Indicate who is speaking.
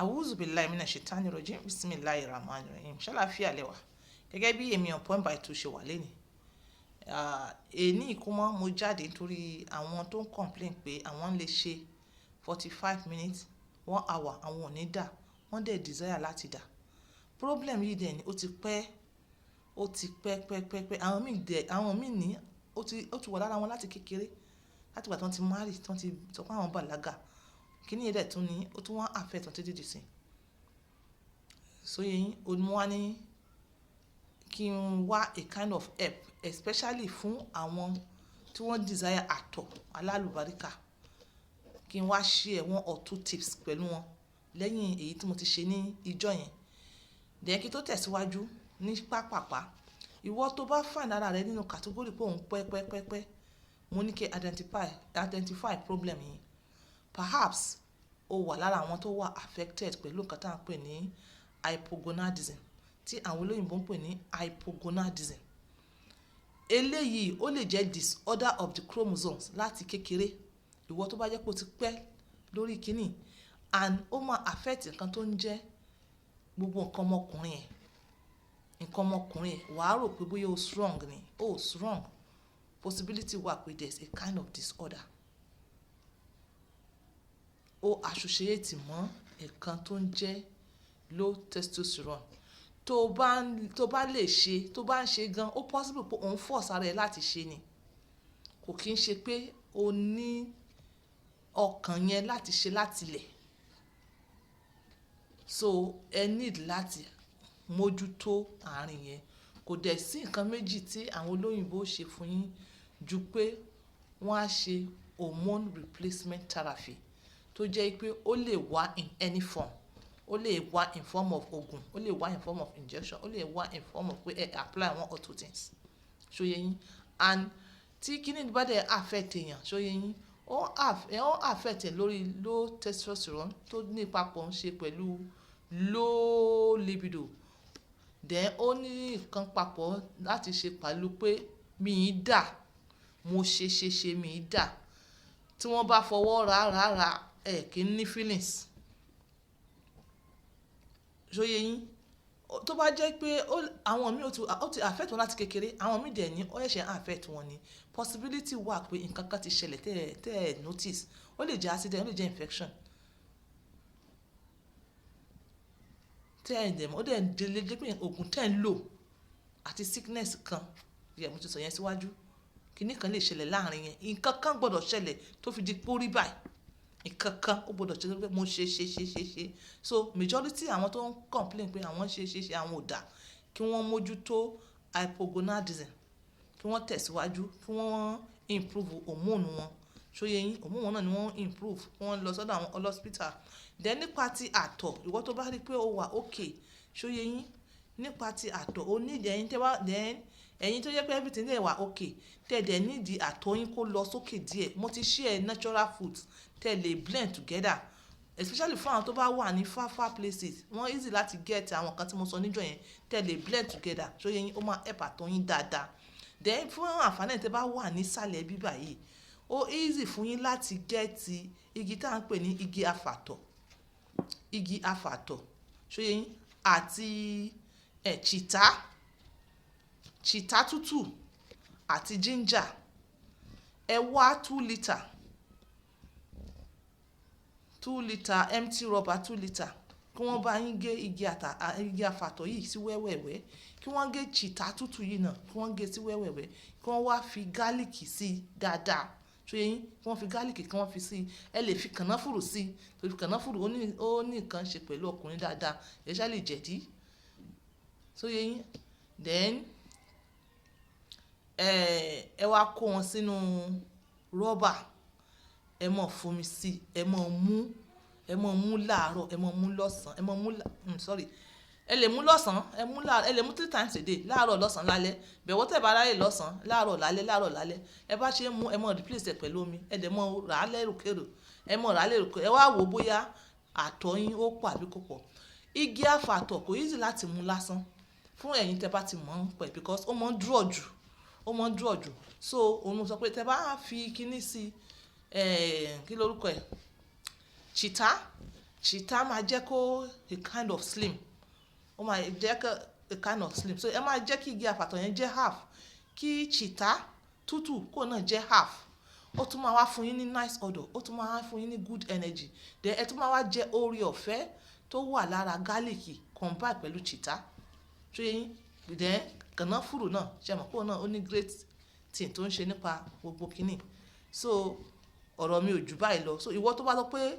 Speaker 1: Awuzu billahi minash shaitani rajim bismillahir rahmanir rahim. Ṣàlàáfíà lẹ wà gẹ́gẹ́ bí èmi on Point by Two ṣe wà lẹ́nìí. Èní ìkómọ́ mo jáde nítorí àwọn tó ń complain pé àwọn lè ṣe 45 minutes 1 hour àwọn ò ní dà wọ́n dẹ̀ desire láti dà. Problem yìí dẹ̀ ni ó ti pẹ́ àwọn míì ní ó ti wà lára wọn láti kékeré láti ìgbà tí wọ́n ti marry tí wọ́n ti sọ pé àwọn bàlágà kíní yẹn dẹ̀ tún ní ó tún wá affect wọn títí dìsìn. So yẹn mo wá ní kí n wá a kind of help especially fún àwọn tí wọ́n desire àtọ̀ alálùbáríkà kí n wá share 1 or 2 tips pẹ̀lú wọn lẹ́yìn èyí tí mo ti ṣe ní ìjọ yẹn. Then kí tó tẹ̀síwájú ní pápápá ìwọ tó bá find ara rẹ nínú category pé òun pẹ́ mo ní kí identify problem yìí. Perhaps o wà lára àwọn tó wà affected pẹ̀lú nǹkan tá à ń pè ní hypogonadism tí àwọn olóyìnbó ń pè ní hypogonadism. Eléyìí ó lè jẹ́ disorder of the chromosomes láti kékeré ìwọ tó bá jẹ́ pé o ti pẹ́ lórí kíní and ó máa affect nǹkan tó ń jẹ́ gbogbo nǹkan ọmọkùnrin ẹ̀ wàá rò pé bóyá o strong ni o strong possibility wà pé there's a kind of disorder. Ó associate mọ́ nǹkan tó ń jẹ́ low testosterone tó bá lè ṣe tó bá ń ṣe gan ó possible pé òun force ara ẹ láti ṣe ni kò kí ń ṣe pé o ní ọkàn yẹn láti ṣe láti lẹ̀. So ẹ need láti mójútó àárín yẹn kò dẹ̀ sí nǹkan méjì tí àwọn olóyìnbó ṣe fún yín ju pé wọ́n á ṣe hormone replacement therapy tó jẹ́ pé ó lè wá in any form ó lè wá in form of oògùn ó lè wá in form of injection ó lè wá in form of pé ẹ apply 1 or 2 things ṣóyé yín and tí kíní bá dẹ̀ affect èèyàn ṣóyé yín ó affect lórí low testosterone tó ní papọ̀ ń ṣe pẹ̀lú low libido then ó ní nǹkan papọ̀ láti ṣe pẹ̀lú pé mi ì dà mo ṣe mi ì dà tí wọ́n bá fọwọ́ ra kì í ní feelings ṣóyé yín tó bá jẹ́ pé àwọn míì ó ti affect wọn láti kékeré àwọn míì dẹ̀ ní ó ṣẹ̀ṣẹ̀ affect wọn ni possibility wà pé nǹkan kan ti ṣẹlẹ̀ tẹ́ ẹ̀ notice ó lè jẹ́ accident ó lè jẹ́ infection tẹ́ ẹ̀ dẹ̀ mọ́ ó dẹ̀ lè jẹ́ pé oògùn tẹ́ ẹ̀ ń lò àti sickness kan yẹ mo ti sọ yẹn síwájú kíní kan lè ṣẹlẹ̀ láàrin yẹn nǹkan kan gbọ́dọ̀ ṣẹlẹ̀ tó fi di pórí báyìí nǹkan kan ó gbọ́dọ̀ ṣẹlẹ̀ pé mo ṣe so majority àwọn tó ń complain pé àwọn ṣe àwọn ò dà kí wọ́n mójútó hypogonadism kí wọ́n tẹ̀síwájú kí wọ́n improve hormone wọn ṣóyé yín hormone wọn náà ni wọ́n improve kí wọ́n lọ sọ́dọ̀ àwọn hospital. Then nípa ti àtọ̀ ìwọ tó bá rí pé ó wà okay ṣóyé yín nípa ti àtọ̀ ó ní ẹ̀yin ẹ̀yin tó yẹ pé everything dẹ̀ wà okay tẹ̀dẹ̀ nídìí àtọ̀ yín kó lọ sókè díẹ̀ mo ti share natural foods tẹ̀ lè blend together especially fún àwọn tó bá wà ní far places wọ́n easy láti get àwọn kan tí mo sọ níjọ́ yẹn tẹ̀ lè blend together ṣóyé yín ó máa help àtọ̀ yín dáadáa. Then fún àǹfààní tẹ́ bá wà nísàlẹ̀ bíbà yìí ó easy fún yín láti get igi tá à ń pè ní igi afàtọ̀ ṣóyé yín àti chita tútù àti ginger ẹ wá 2 litre empty rubber 2 litre kí wọ́n bá yín gé igi afàtọ̀ yìí sí wẹ́wẹ́wẹ́ kí wọ́n gé chita tútù yìí náà kí wọ́n gé sí wẹ́wẹ́wẹ́ kí wọ́n wá fi gálíkì sí dáadáa ṣóyé yín kí wọ́n fi gálíkì kí wọ́n fi sí ẹ lè fi kànáfùrù sí torí kànáfùrù ó ní nǹkan ṣe pẹ̀lú ọkùnrin dáadáa ẹ ṣá lè jẹ̀dí ṣóyé yín. Then ẹ wá kó wọn sínú rọ́bà ẹ mọ̀ fomi sí ẹ mọ̀ mú láàárọ̀ ẹ mọ̀ mú lọ́sàn ẹ mọ̀ mú ẹ lè mú lọ́sàn ẹ lè mú 3 times a day láàárọ̀ lọ́sàn lálẹ́ bẹ̀wọ́ tẹ̀ bá ráyè lọ́sàn láàárọ̀ lálẹ́ ẹ bá ṣe mú ẹ mọ̀ replace ẹ pẹ̀lú omi ẹ dẹ̀ mọ̀ rà á lẹ́rùkèrò ẹ mọ̀ rà á lẹ́rùkèrò ẹ wá wò bóyá àtọ̀ yín ó pọ̀ àbí kò pọ̀. Igi afàtọ̀ kò easy láti mú lásán fún ẹ̀yin tẹ́ bá ti mọ̀ ń pẹ̀ because ó mọ̀ ń draw jù so òun sọ pé tẹ́ bá fi kíní sí kí lórúkọ ẹ̀ chita Cheetah máa jẹ́ kó a kind of slim, ó máa jẹ́ kó a kind of slim, so ẹ máa jẹ́ kí igi àfàtọ̀ yẹn jẹ́ half, kí cheetah tútù kó náà jẹ́ half. Ó tún máa wá fún yín ní nice odor, ó tún máa wá fún yín ní good energy. Then ẹ tún máa wá jẹ oore ọ̀fẹ́ tó wà lára garlic combine pẹ̀lú cheetah. So yín, then kànáfùrù náà, ṣe mọ̀ pé òun náà ó ní great thing tó ń ṣe nípa gbogbo kínní. So ọ̀rọ̀ mi ò jù báyìí lọ. So ìwọ tó bá lọ pé